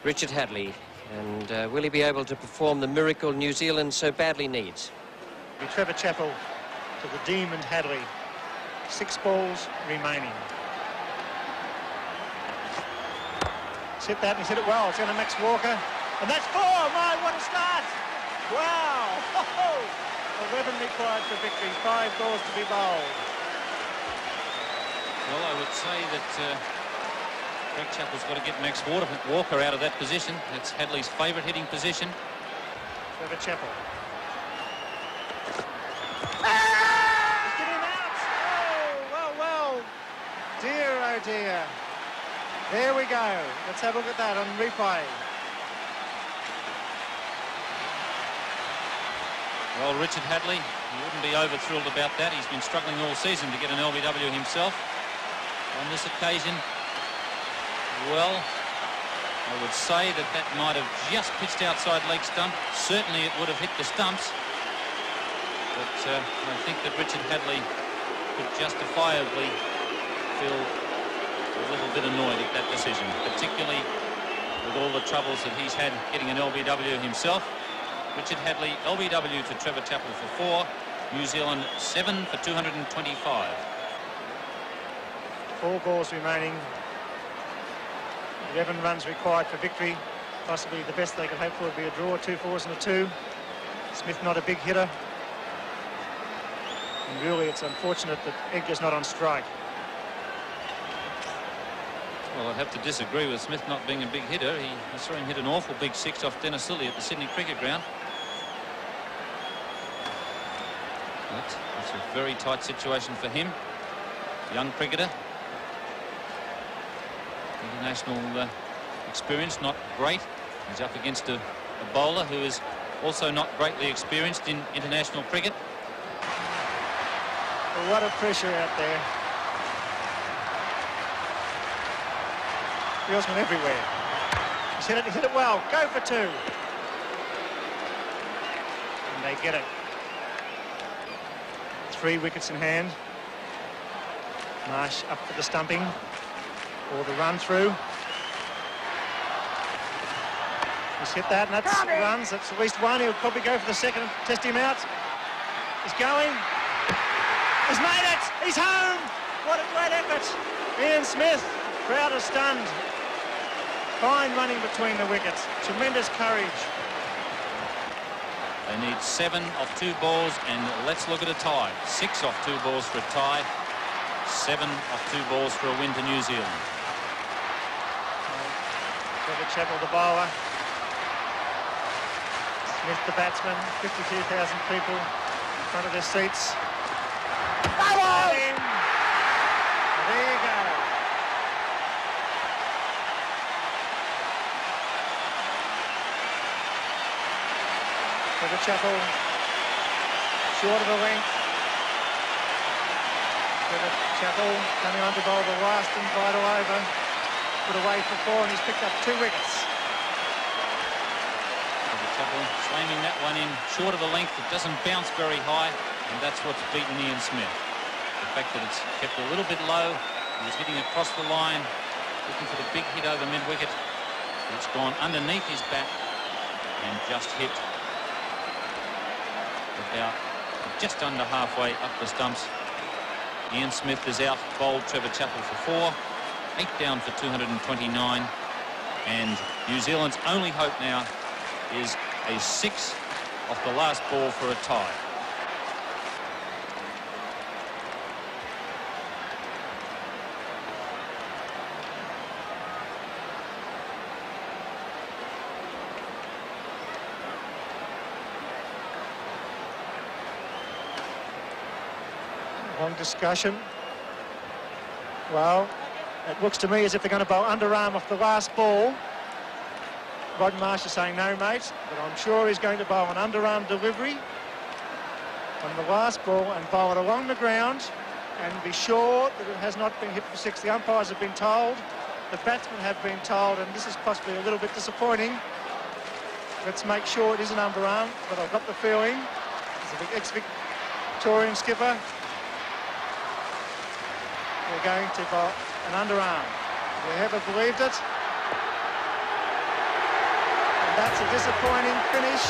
Richard Hadley. And will he be able to perform the miracle New Zealand so badly needs? Trevor Chappell to the Demon Hadley. 6 balls remaining. He's hit that, and he's hit it well. It's going to Max Walker. And that's 4! My, what a start! Wow! 11 required for victory. 5 balls to be bowled. Well, I would say that Greg Chappell's got to get Max Walker out of that position. That's Hadley's favourite hitting position. Trevor Chappell. He's getting out! Oh, well. Dear, oh dear. There we go. Let's have a look at that on replay. Well, Richard Hadley, he wouldn't be over-thrilled about that. He's been struggling all season to get an LBW himself. On this occasion, well, I would say that might have just pitched outside leg stump. Certainly it would have hit the stumps. But I think that Richard Hadley could justifiably feel a little bit annoyed at that decision, particularly with all the troubles that he's had getting an LBW himself. Richard Hadley, LBW to Trevor Chappell for 4. New Zealand 7 for 225. 4 balls remaining. 11 runs required for victory. Possibly the best they could hope for would be a draw, 2 4s and a 2. Smith not a big hitter. And really it's unfortunate that Edgar's not on strike. Well, I'd have to disagree with Smith not being a big hitter. I saw him hit an awful big 6 off Dennis Lilly at the Sydney Cricket Ground. But it's a very tight situation for him. Young cricketer. International experience, not great. He's up against a bowler who is also not greatly experienced in international cricket. Well, what a pressure out there. Fieldsman everywhere. He's hit it well. Go for 2. And they get it. 3 wickets in hand. Marsh up for the stumping. Or the run through. He's hit that, and that's runs. That's at least 1. He'll probably go for the second, test him out. He's going. He's made it. He's home. What a great effort. Ian Smith, crowd is stunned. Fine running between the wickets. Tremendous courage. They need 7 off 2 balls, and let's look at a tie. 6 off 2 balls for a tie. 7 off 2 balls for a win to New Zealand. Trevor Chappell, the bowler. Smith, the batsman. 52,000 people in front of their seats. There you go. Trevor Chappell, short of the length. Trevor Chappell coming on to bowl the last and vital over. Put away for 4, and he's picked up 2 wickets. Trevor Chappell slamming that one in short of the length. It doesn't bounce very high, and that's what's beaten Ian Smith. The fact that it's kept a little bit low. He was hitting across the line, looking for the big hit over mid-wicket. It's gone underneath his bat and just hit about just under halfway up the stumps. Ian Smith is out, bowled Trevor Chappell for 4. 8 down for 229, and New Zealand's only hope now is a 6 off the last ball for a tie. Long discussion. Well, it looks to me as if they're going to bowl underarm off the last ball. Rod Marsh is saying no, mate, but I'm sure he's going to bowl an underarm delivery on the last ball and bowl it along the ground and be sure that it has not been hit for 6. The umpires have been told, the batsmen have been told, and this is possibly a little bit disappointing. Let's make sure it is an underarm, but I've got the feeling, as an ex-Victorian skipper, we're going to bowl an underarm. Have you ever believed it? And that's a disappointing finish.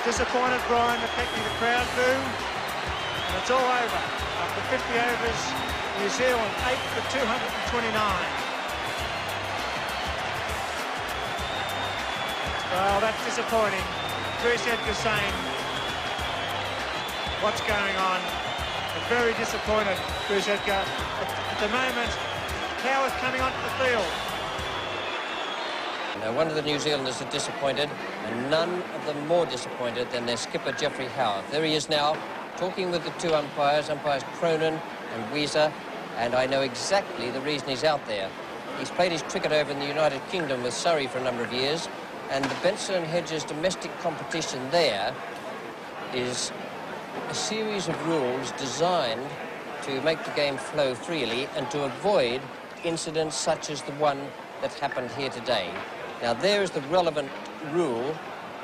Disappointed Brian McKechnie, the crowd boo. And it's all over. After 50 overs, New Zealand 8 for 229. Well, that's disappointing. Bruce Edgar saying what's going on. But very disappointed, Bruce Edgar. At the moment, Power's coming onto the field. No wonder the New Zealanders are disappointed, and none of them more disappointed than their skipper, Geoffrey Howe. There he is now, talking with the two umpires Cronin and Weiser, and I know exactly the reason he's out there. He's played his cricket over in the United Kingdom with Surrey for a number of years, and the Benson and Hedges domestic competition there is a series of rules designed to make the game flow freely and to avoid incidents such as the one that happened here today. Now, there is the relevant rule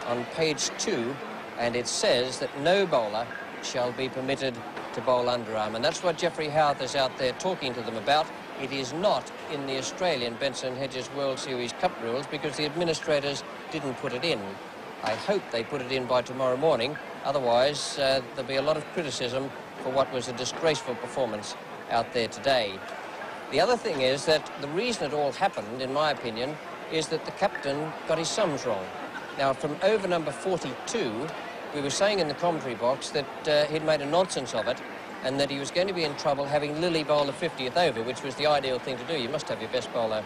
on page 2, and it says that no bowler shall be permitted to bowl underarm, and that's what Geoffrey Howe is out there talking to them about. It is not in the Australian Benson and Hedges World Series Cup rules because the administrators didn't put it in. I hope they put it in by tomorrow morning, otherwise there'll be a lot of criticism for what was a disgraceful performance out there today. The other thing is that the reason it all happened, in my opinion, is that the captain got his sums wrong. Now, from over number 42, we were saying in the commentary box that he'd made a nonsense of it and that he was going to be in trouble having Lilly bowl the 50th over, which was the ideal thing to do. You must have your best bowler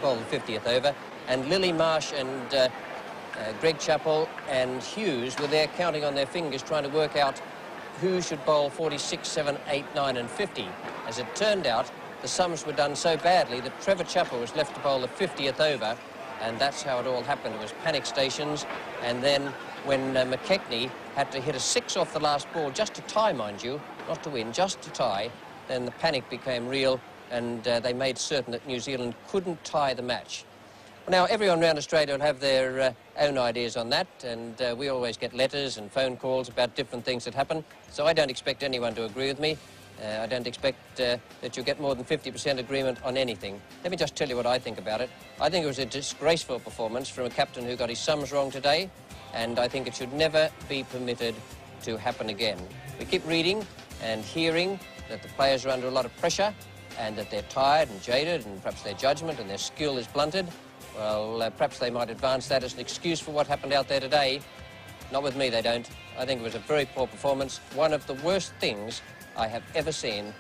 bowl the 50th over. And Lilly, Marsh and Greg Chappell and Hughes were there counting on their fingers trying to work out who should bowl 46, 7, 8, 9 and 50. As it turned out, the sums were done so badly that Trevor Chappell was left to bowl the 50th over, and that's how it all happened. It was panic stations, and then when McKechnie had to hit a 6 off the last ball, just to tie, mind you, not to win, just to tie, then the panic became real, and they made certain that New Zealand couldn't tie the match. Now, everyone around Australia will have their own ideas on that, and we always get letters and phone calls about different things that happen, so I don't expect anyone to agree with me. I don't expect that you'll get more than 50% agreement on anything. Let me just tell you what I think about it. I think it was a disgraceful performance from a captain who got his sums wrong today, and I think it should never be permitted to happen again. We keep reading and hearing that the players are under a lot of pressure and that they're tired and jaded and perhaps their judgment and their skill is blunted. Well, perhaps they might advance that as an excuse for what happened out there today. Not with me, they don't. I think it was a very poor performance, one of the worst things I have ever seen done.